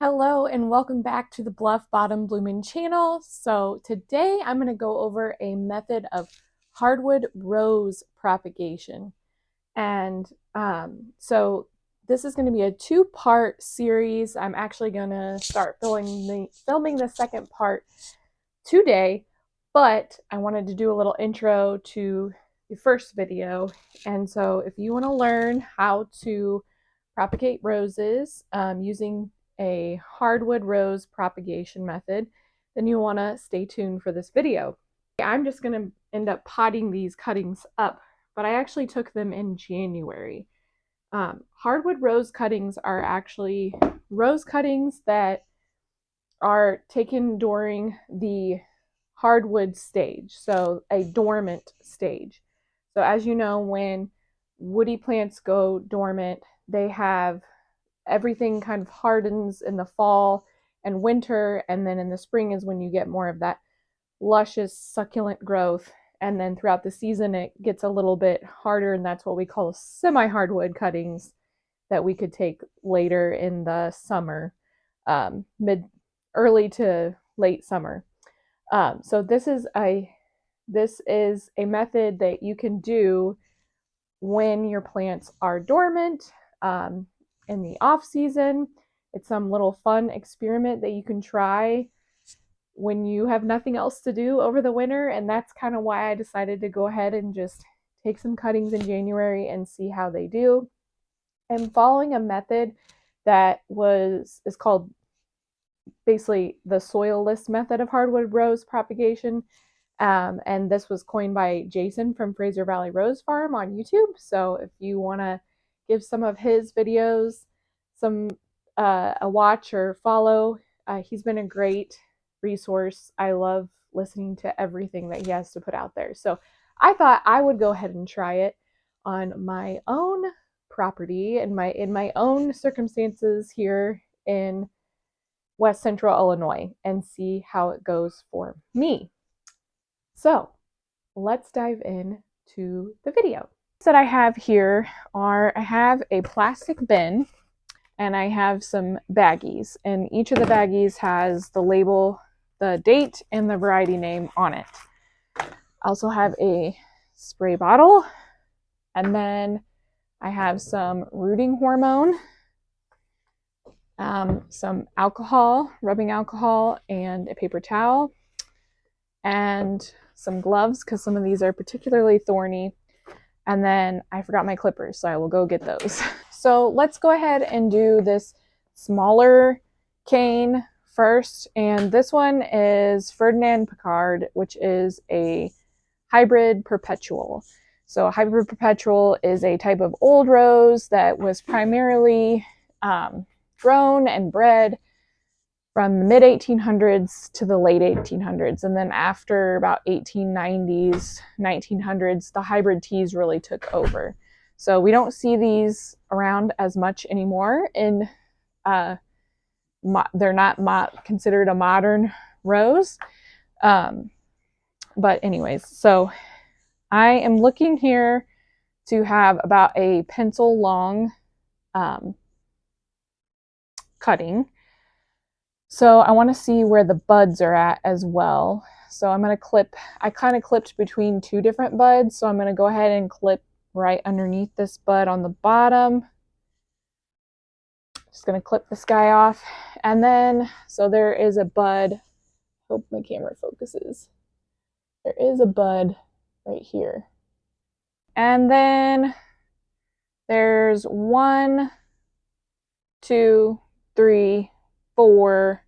Hello and welcome back to the Bluff Bottom Blooming channel. So today I'm going to go over a method of hardwood rose propagation. And so this is going to be a two-part series. I'm actually going to start filming the second part today, but I wanted to do a little intro to the first video. And so if you want to learn how to propagate roses using a hardwood rose propagation method, then you want to stay tuned for this video. I'm just going to end up potting these cuttings up, but I actually took them in January. Hardwood rose cuttings are actually rose cuttings that are taken during the hardwood stage, so a dormant stage. So as you know, when woody plants go dormant, they have everything kind of hardens in the fall and winter, and then in the spring is when you get more of that luscious succulent growth, and then throughout the season it gets a little bit harder, and that's what we call semi-hardwood cuttings that we could take later in the summer, mid early to late summer. So this is a method that you can do when your plants are dormant, in the off season. It's some little fun experiment that you can try when you have nothing else to do over the winter, and that's kind of why I decided to go ahead and just take some cuttings in January and see how they do. I'm following a method that is called basically the soilless method of hardwood rose propagation. And this was coined by Jason from Fraser Valley Rose Farm on YouTube. So if you want to give some of his videos a watch or follow, he's been a great resource. I love listening to everything that he has to put out there. So I thought I would go ahead and try it on my own property in my own circumstances here in West Central Illinois and see how it goes for me. So let's dive into the video. That I have here I have a plastic bin and I have some baggies, and each of the baggies has the label, the date, and the variety name on it. I also have a spray bottle, and then I have some rooting hormone, some alcohol, rubbing alcohol, and a paper towel, and some gloves because some of these are particularly thorny. And then I forgot my clippers, so I will go get those. So let's go ahead and do this smaller cane first. And this one is Ferdinand Picard, which is a hybrid perpetual. So a hybrid perpetual is a type of old rose that was primarily grown and bred from the mid 1800s to the late 1800s. And then after about 1890s, 1900s, the hybrid teas really took over. So we don't see these around as much anymore. They're not considered a modern rose. But anyways, so I am looking here to have about a pencil long cutting. So I want to see where the buds are at as well. So I'm going to I kind of clipped between two different buds. So I'm going to go ahead and clip right underneath this bud on the bottom. Just going to clip this guy off. And then, so there is a bud. Hope my camera focuses. There is a bud right here. And then there's 1, 2, 3, 4,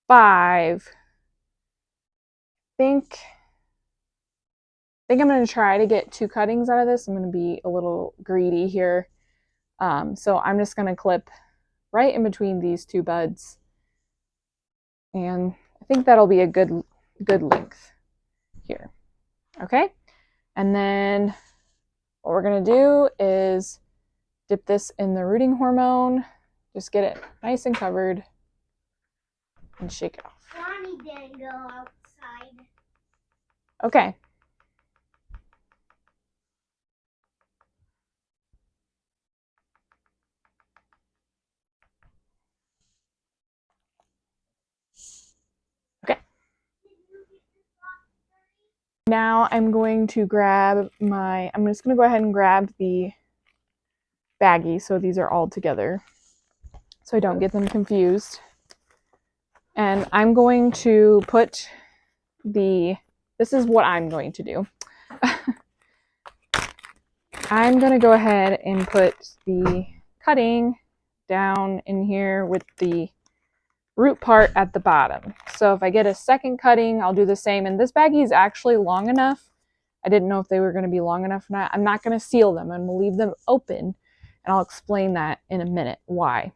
5. I think I'm going to try to get 2 cuttings out of this. I'm going to be a little greedy here. So I'm just going to clip right in between these 2 buds. And I think that'll be a good length here. Okay. And then what we're going to do is dip this in the rooting hormone. Just get it nice and covered and shake it off. Bonnie didn't go outside. Okay. Now I'm going to grab I'm just going to go ahead and grab the baggie, so these are all together so I don't get them confused. And I'm going to put this is what I'm going to do. I'm going to go ahead and put the cutting down in here with the root part at the bottom. So if I get a second cutting, I'll do the same. And this baggie is actually long enough. I didn't know if they were going to be long enough or not. I'm not going to seal them. I'm going to leave them open, and I'll explain that in a minute why.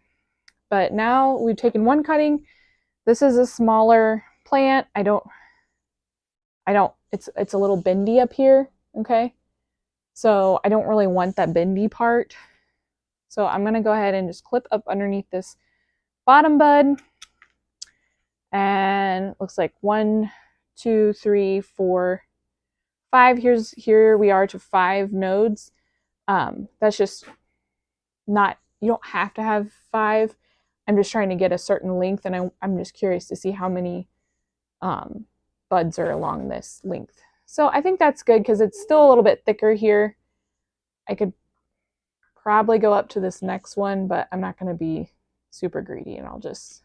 But now we've taken one cutting. This is a smaller plant. It's a little bendy up here, okay? So I don't really want that bendy part. So I'm going to go ahead and just clip up underneath this bottom bud. And looks like 1, 2, 3, 4, 5. Here we are to 5 nodes. That's just not, you don't have to have 5. I'm just trying to get a certain length, and I'm just curious to see how many buds are along this length. So I think that's good because it's still a little bit thicker here. I could probably go up to this next one, but I'm not going to be super greedy, and I'll just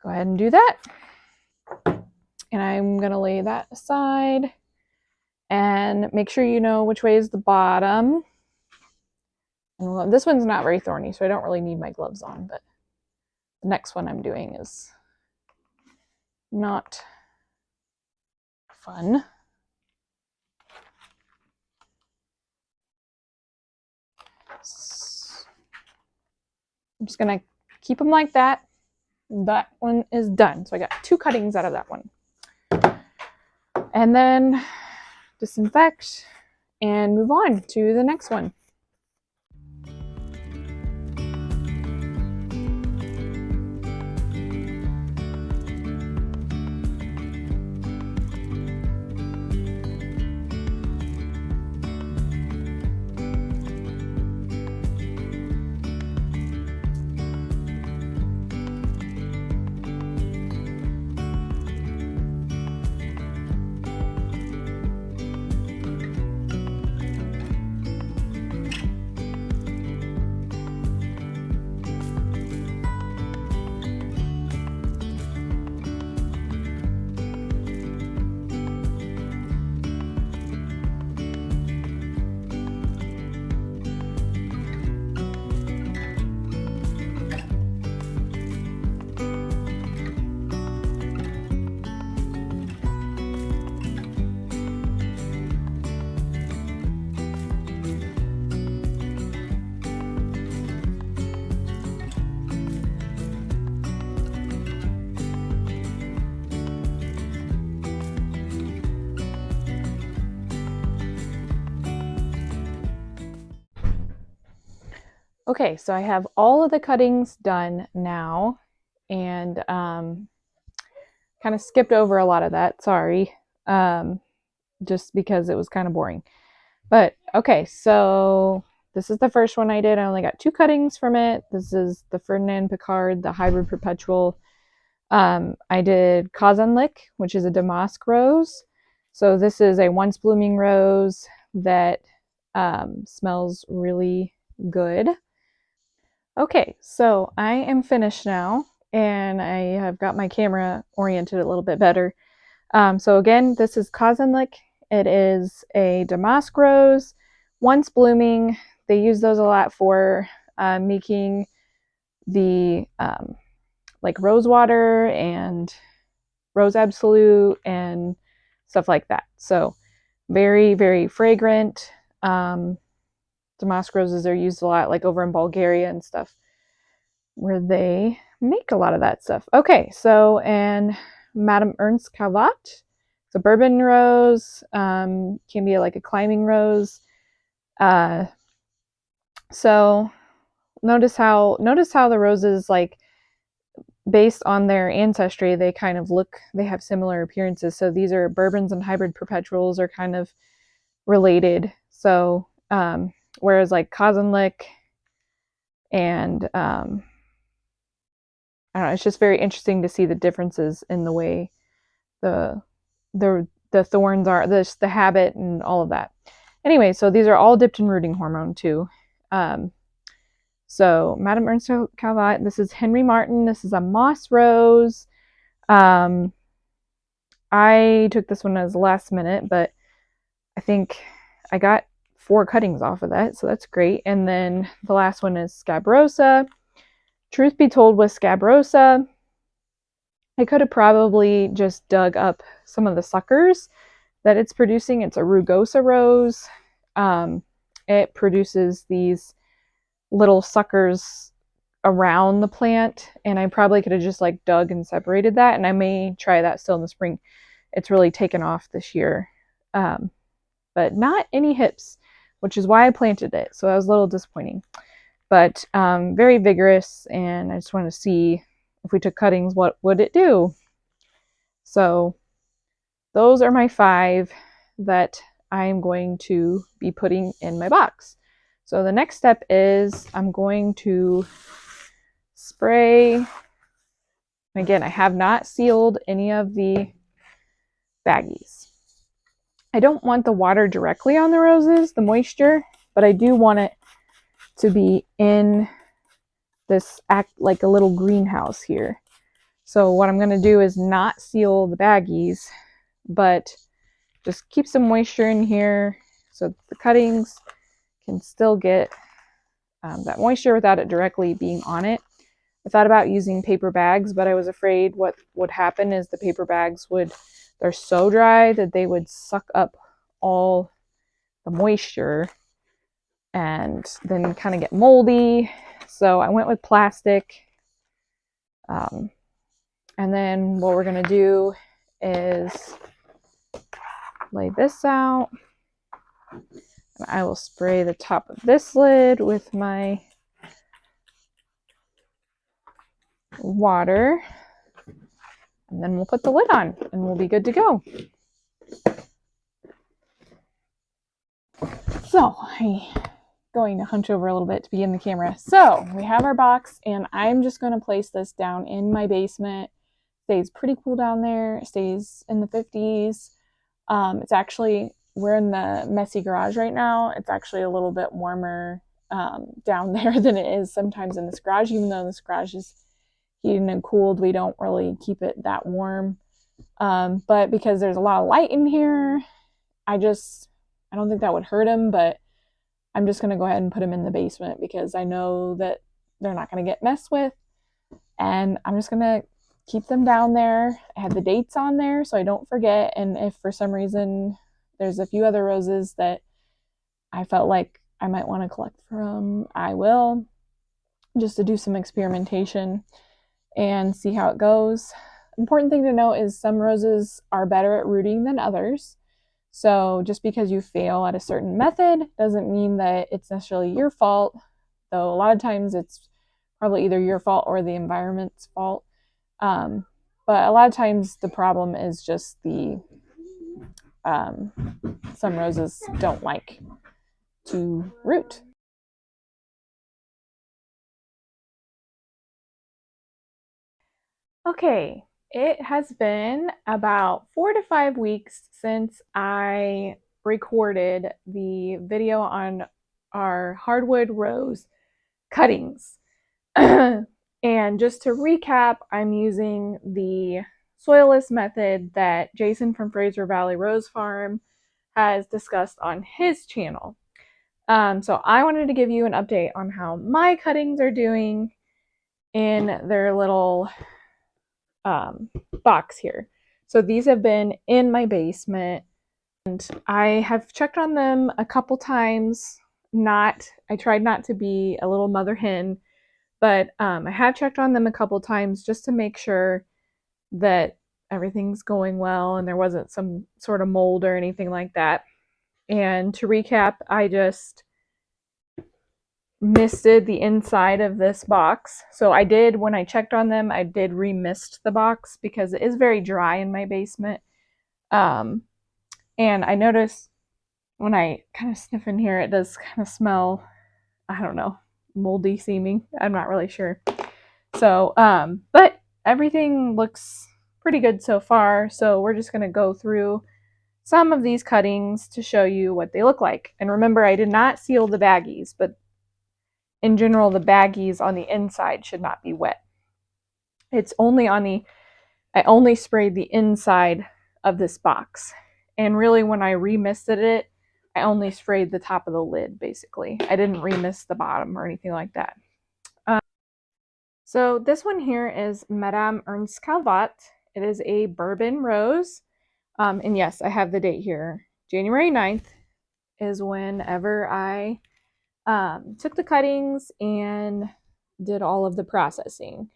go ahead and do that. And I'm going to lay that aside and make sure you know which way is the bottom. And this one's not very thorny, so I don't really need my gloves on, but the next one I'm doing is not fun. I'm just going to keep them like that. That one is done. So I got 2 cuttings out of that one. And then disinfect and move on to the next one. Okay, so I have all of the cuttings done now, and kind of skipped over a lot of that, sorry, just because it was kind of boring. But okay, so this is the first one I did. I only got 2 cuttings from it. This is the Ferdinand Picard, the hybrid perpetual. I did Kazanlik, which is a damask rose. So this is a once blooming rose that smells really good. Okay, so I am finished now, and I have got my camera oriented a little bit better. So again, this is Kazanlik. It is a damask rose, once blooming. They use those a lot for making the like rose water and rose absolute and stuff like that. So very, very fragrant. Damask roses are used a lot, like over in Bulgaria and stuff, where they make a lot of that stuff. Okay, so and Madame Ernst Cavat. It's a bourbon rose. Can be like a climbing rose. So notice how the roses, like based on their ancestry, they kind of they have similar appearances. So these are bourbons and hybrid perpetuals are kind of related. So whereas like Kazanlik and I don't know, it's just very interesting to see the differences in the way the the thorns are, the habit and all of that. Anyway, so these are all dipped in rooting hormone too. So Madame Ernst Calvat, this is Henry Martin. This is a moss rose. I took this one as last minute, but I think I got 4 cuttings off of that, so that's great. And then the last one is Scabrosa. Truth be told, with Scabrosa, I could have probably just dug up some of the suckers that it's producing. It's a rugosa rose. It produces these little suckers around the plant, and I probably could have just like dug and separated that, and I may try that still in the spring. It's really taken off this year, but not any hips, which is why I planted it. So that was a little disappointing, but very vigorous, and I just wanted to see if we took cuttings, what would it do? So those are my 5 that I'm going to be putting in my box. So the next step is I'm going to spray. Again, I have not sealed any of the baggies. I don't want the water directly on the roses, the moisture, but I do want it to be in this act like a little greenhouse here. So what I'm going to do is not seal the baggies, but just keep some moisture in here so the cuttings can still get that moisture without it directly being on it. I thought about using paper bags, but I was afraid what would happen is the paper bags they're so dry that they would suck up all the moisture and then kind of get moldy. So I went with plastic. And then what we're going to do is lay this out. And I will spray the top of this lid with my water. And then we'll put the lid on and we'll be good to go. So I'm going to hunch over a little bit to begin the camera. So we have our box, and I'm just going to place this down in my basement. Stays pretty cool down there. It stays in the 50s. It's actually, we're in the messy garage right now. It's actually a little bit warmer down there than it is sometimes in this garage. Even though this garage is heated and cooled, we don't really keep it that warm. But because there's a lot of light in here, I don't think that would hurt them, but I'm just going to go ahead and put them in the basement because I know that they're not going to get messed with. And I'm just going to keep them down there. I have the dates on there so I don't forget. And if for some reason there's a few other roses that I felt like I might want to collect from, I will, just to do some experimentation and see how it goes. Important thing to note is some roses are better at rooting than others. So just because you fail at a certain method doesn't mean that it's necessarily your fault, though a lot of times it's probably either your fault or the environment's fault. But a lot of times the problem is just some roses don't like to root. Okay, it has been about 4 to 5 weeks since I recorded the video on our hardwood rose cuttings. And just to recap, I'm using the soilless method that Jason from Fraser Valley Rose Farm has discussed on his channel. So I wanted to give you an update on how my cuttings are doing in their little box here. So these have been in my basement, and I have checked on them a couple times. I tried not to be a little mother hen, but I have checked on them a couple times just to make sure that everything's going well and there wasn't some sort of mold or anything like that. And to recap, I just misted the inside of this box. So I did, when I checked on them, I did remist the box because it is very dry in my basement. And I noticed when I kind of sniff in here, it does kind of smell, I don't know, moldy seeming. I'm not really sure. So, but everything looks pretty good so far. So we're just going to go through some of these cuttings to show you what they look like. And remember, I did not seal the baggies, but in general, the baggies on the inside should not be wet. It's only on the, I only sprayed the inside of this box. And really, when I remisted it, I only sprayed the top of the lid, basically. I didn't remist the bottom or anything like that. So this one here is Madame Ernst Calvat. It is a bourbon rose. And yes, I have the date here. January 9th is whenever I took the cuttings and did all of the processing.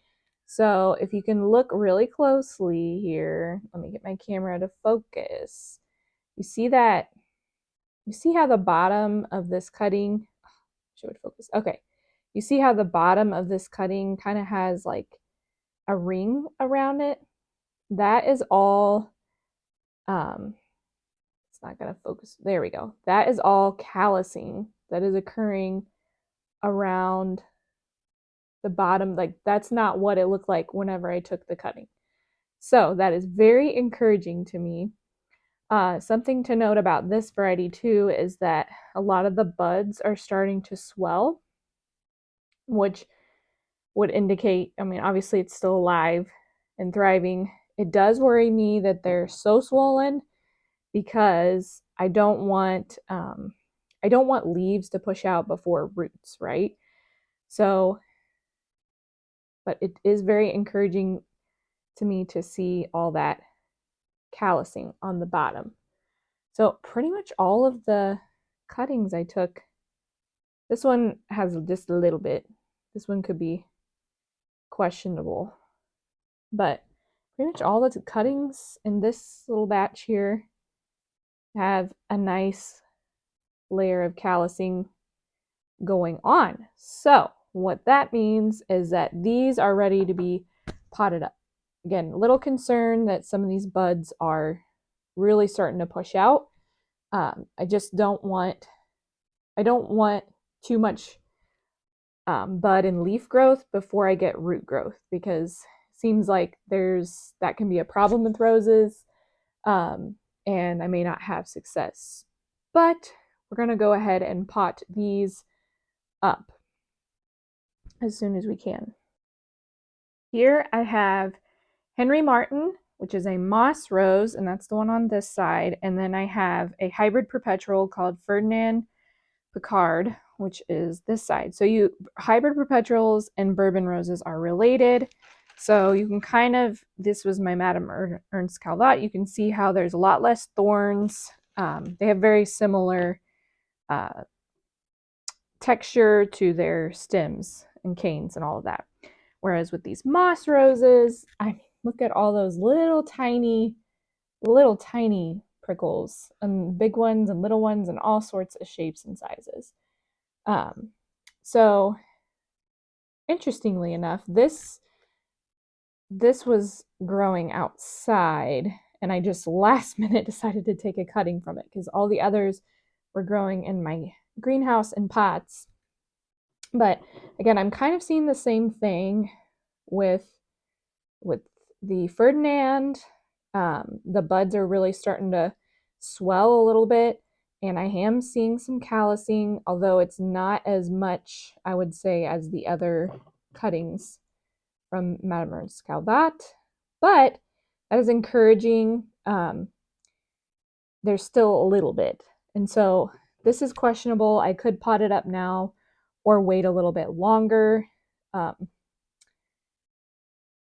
So if you can look really closely here, let me get my camera to focus. You see that, you see how the bottom of this cutting, show it focus. Okay. You see how the bottom of this cutting kind of has like a ring around it? That is all, it's not going to focus. There we go. That is all callusing that is occurring around the bottom. Like that's not what it looked like whenever I took the cutting. So that is very encouraging to me. Something to note about this variety too is that a lot of the buds are starting to swell, which would indicate, I mean, obviously it's still alive and thriving. It does worry me that they're so swollen because I don't want leaves to push out before roots, right? So, but it is very encouraging to me to see all that callusing on the bottom. So pretty much all of the cuttings I took, this one has just a little bit. This one could be questionable, but pretty much all the cuttings in this little batch here have a nice layer of callusing going on. So what that means is that these are ready to be potted up. Again, a little concern that some of these buds are really starting to push out. I just don't want too much bud and leaf growth before I get root growth, because it seems like that can be a problem with roses, and I may not have success. But we're going to go ahead and pot these up as soon as we can. Here I have Henry Martin, which is a moss rose, and that's the one on this side. And then I have a hybrid perpetual called Ferdinand Picard, which is this side. So hybrid perpetuals and bourbon roses are related. So you can kind of, this was my Madame Ernst Calvat. You can see how there's a lot less thorns. They have very similar texture to their stems and canes and all of that. Whereas with these moss roses, I mean, look at all those little tiny prickles, and big ones and little ones and all sorts of shapes and sizes. So interestingly enough, this was growing outside, and I just last minute decided to take a cutting from it because all the others were growing in my greenhouse in pots. But again, I'm kind of seeing the same thing with the Ferdinand. The buds are really starting to swell a little bit, and I am seeing some callusing, although it's not as much, I would say, as the other cuttings from Madame Ernst Calvat, but that is encouraging. There's still a little bit, and so this is questionable. I could pot it up now or wait a little bit longer,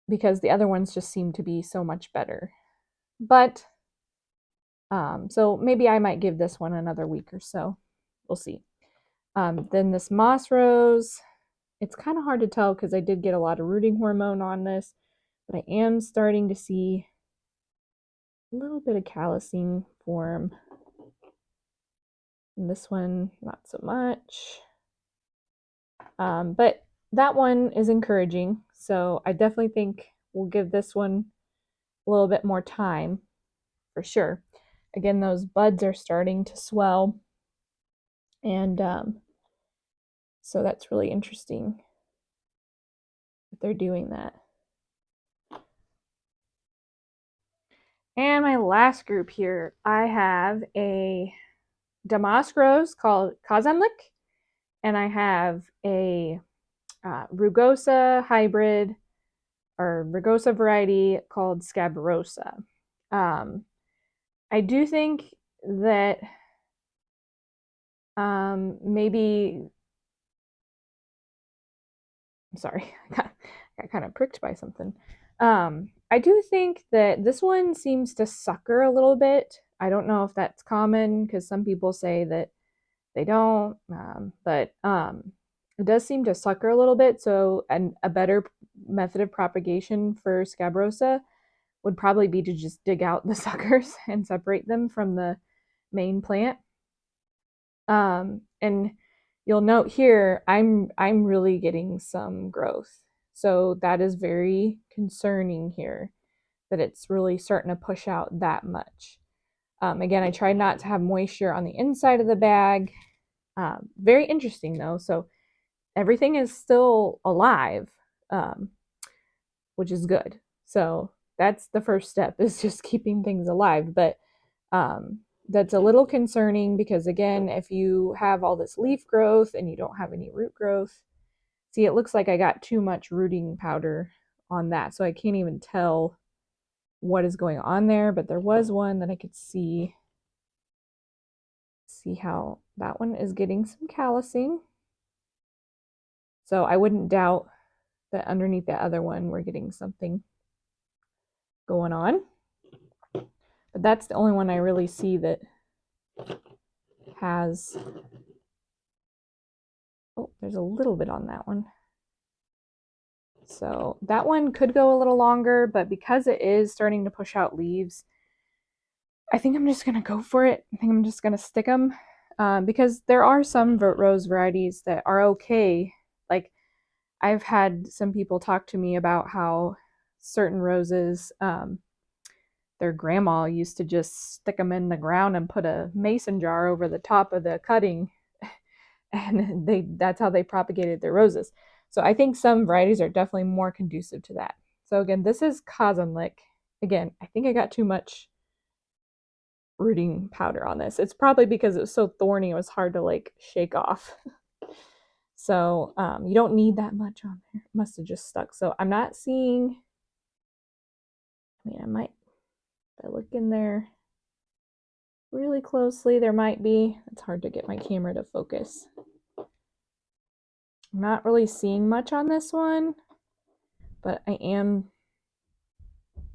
because the other ones just seem to be so much better. But so maybe I might give this one another week or so. We'll see. Then this moss rose, it's kind of hard to tell because I did get a lot of rooting hormone on this, but I am starting to see a little bit of callusing form. And this one, not so much. But that one is encouraging. So I definitely think we'll give this one a little bit more time for sure. Again, those buds are starting to swell. And so that's really interesting that they're doing that. And my last group here, I have a damask rose called Kazanlik, and I have a rugosa hybrid or rugosa variety called Scabrosa. I do think that maybe, I'm sorry, I got kind of pricked by something. I do think that this one seems to sucker a little bit. I don't know if that's common because some people say that they don't, but it does seem to sucker a little bit. So, a better method of propagation for scabrosa would probably be to just dig out the suckers and separate them from the main plant. And you'll note here, I'm really getting some growth. So that is very concerning here that it's really starting to push out that much. Again, I tried not to have moisture on the inside of the bag. Very interesting though. So everything is still alive, um, which is good. So that's the first step is just keeping things alive. But um, that's a little concerning because, again, if you have all this leaf growth and you don't have any root growth, see, it looks like I got too much rooting powder on that. So I can't even tell what is going on there. But there was one that I could see how that one is getting some callusing. So I wouldn't doubt that underneath the other one, we're getting something going on. But that's the only one I really see that has, oh, there's a little bit on that one. So that one could go a little longer, but because it is starting to push out leaves, I think I'm just going to go for it. I think I'm just going to stick them because there are some rose varieties that are okay. Like I've had some people talk to me about how certain roses, their grandma used to just stick them in the ground and put a mason jar over the top of the cutting, and that's how they propagated their roses. So I think some varieties are definitely more conducive to that. So again, this is Kazanlik. Again, I think I got too much rooting powder on this. It's probably because it was so thorny, it was hard to like shake off. So you don't need that much on there. It must have just stuck. So I'm not seeing, I mean, I might, if I look in there really closely, there might be, it's hard to get my camera to focus. I'm not really seeing much on this one, but I am,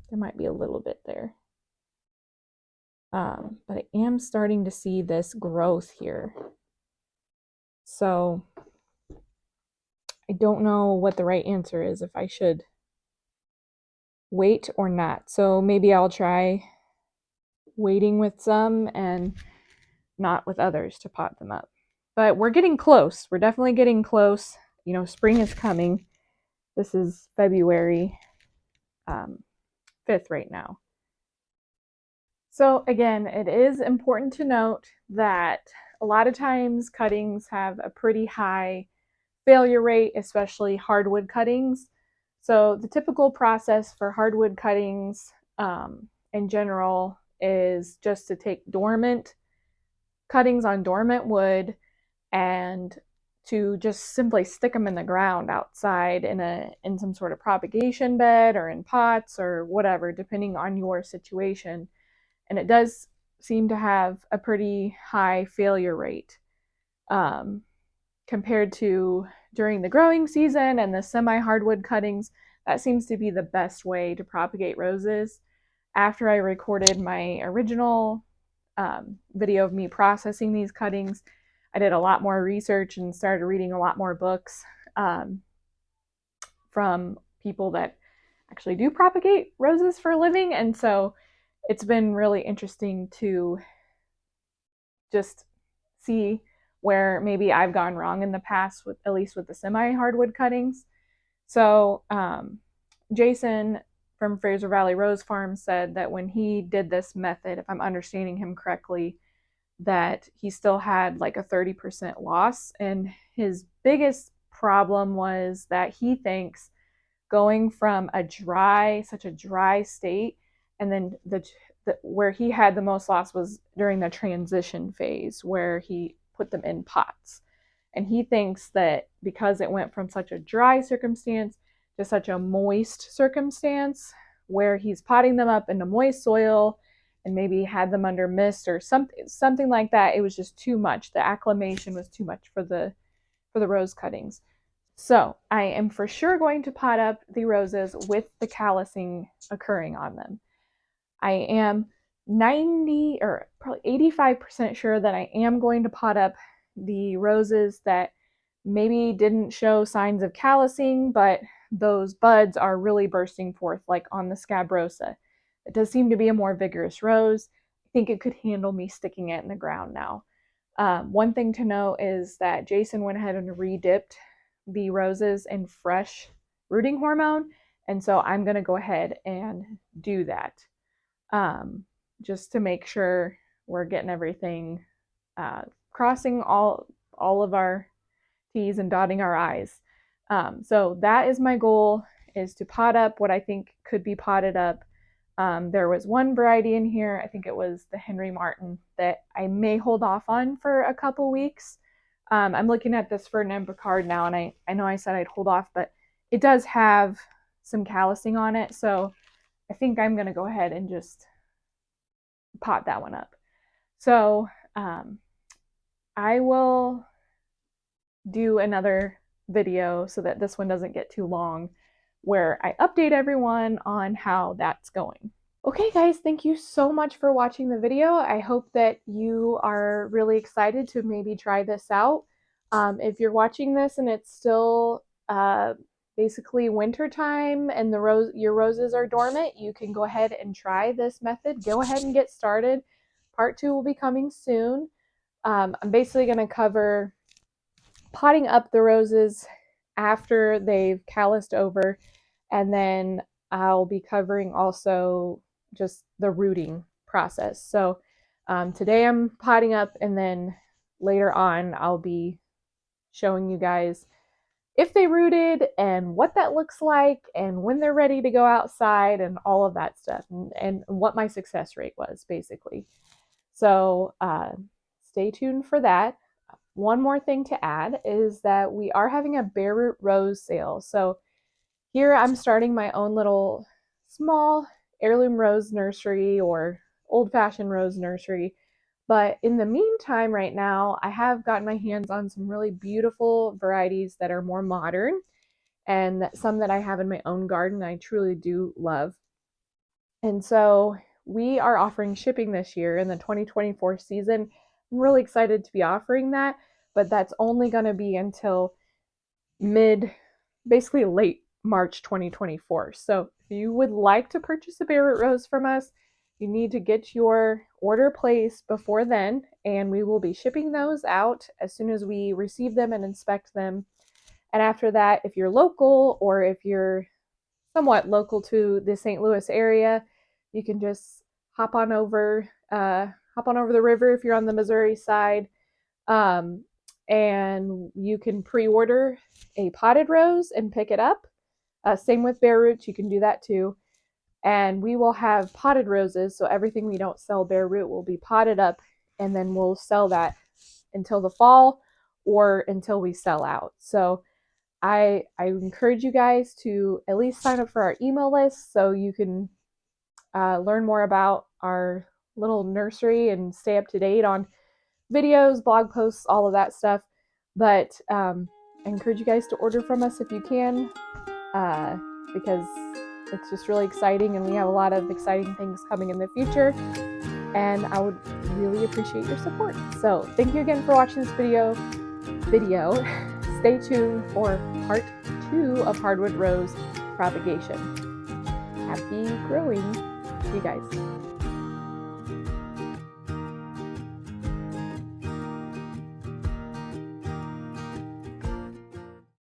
there might be a little bit there. But I am starting to see this growth here. So I don't know what the right answer is, if I should wait or not. So maybe I'll try waiting with some and not with others to pot them up. But we're getting close. We're definitely getting close. You know, spring is coming. This is February 5th right now. So again, it is important to note that a lot of times cuttings have a pretty high failure rate, especially hardwood cuttings. So the typical process for hardwood cuttings in general is just to take dormant cuttings on dormant wood and to just simply stick them in the ground outside in some sort of propagation bed or in pots or whatever, depending on your situation. And it does seem to have a pretty high failure rate compared to during the growing season and the semi-hardwood cuttings. That seems to be the best way to propagate roses. After I recorded my original video of me processing these cuttings, I did a lot more research and started reading a lot more books from people that actually do propagate roses for a living. And so it's been really interesting to just see where maybe I've gone wrong in the past, with at least with the semi-hardwood cuttings. So Jason from Fraser Valley Rose Farm said that when he did this method, if I'm understanding him correctly, that he still had like a 30% loss. And his biggest problem was that he thinks going from such a dry state, and then where he had the most loss was during the transition phase where he put them in pots. And he thinks that because it went from such a dry circumstance to such a moist circumstance where he's potting them up into moist soil and maybe had them under mist or something like that, it was just too much. The acclimation was too much for the rose cuttings. So I am for sure going to pot up the roses with the callusing occurring on them. I am 90 or probably 85% sure that I am going to pot up the roses that maybe didn't show signs of callusing, but those buds are really bursting forth, like on the scabrosa. It does seem to be a more vigorous rose. I think it could handle me sticking it in the ground now. One thing to know is that Jason went ahead and re-dipped the roses in fresh rooting hormone, and so I'm going to go ahead and do that just to make sure we're getting everything, crossing all of our T's and dotting our I's. So that is my goal, is to pot up what I think could be potted up. There was one variety in here, I think it was the Henry Martin, that I may hold off on for a couple weeks. I'm looking at this Ferdinand Picard now, and I know I said I'd hold off, but it does have some callusing on it, so I think I'm going to go ahead and just pot that one up. So I will do another video so that this one doesn't get too long, where I update everyone on how that's going. Okay guys, thank you so much for watching the video. I hope that you are really excited to maybe try this out. If you're watching this and it's still basically winter time and your roses are dormant, you can go ahead and try this method. Go ahead and get started. Part 2 will be coming soon. I'm basically going to cover potting up the roses after they've calloused over, and then I'll be covering also just the rooting process. So today I'm potting up, and then later on I'll be showing you guys if they rooted and what that looks like and when they're ready to go outside and all of that stuff, and what my success rate was basically. So stay tuned for that. One more thing to add is that we are having a bare root rose sale. So here I'm starting my own little small heirloom rose nursery or old-fashioned rose nursery. But in the meantime, right now, I have gotten my hands on some really beautiful varieties that are more modern, and some that I have in my own garden I truly do love. And so we are offering shipping this year in the 2024 season. I'm really excited to be offering that, but that's only going to be until basically late March 2024. So if you would like to purchase a bare root rose from us, you need to get your order placed before then, and we will be shipping those out as soon as we receive them and inspect them. And after that, if you're local or if you're somewhat local to the St. Louis area, you can just hop on over the river if you're on the Missouri side, and you can pre-order a potted rose and pick it up. Same with bare roots, you can do that too. And we will have potted roses, so everything we don't sell bare root will be potted up, and then we'll sell that until the fall or until we sell out. So I encourage you guys to at least sign up for our email list so you can learn more about our little nursery and stay up to date on videos, blog posts, all of that stuff. But I encourage you guys to order from us if you can, because it's just really exciting, and we have a lot of exciting things coming in the future, and I would really appreciate your support. So thank you again for watching this video. Stay tuned for part 2 of Hardwood Rose Propagation. Happy growing, you guys.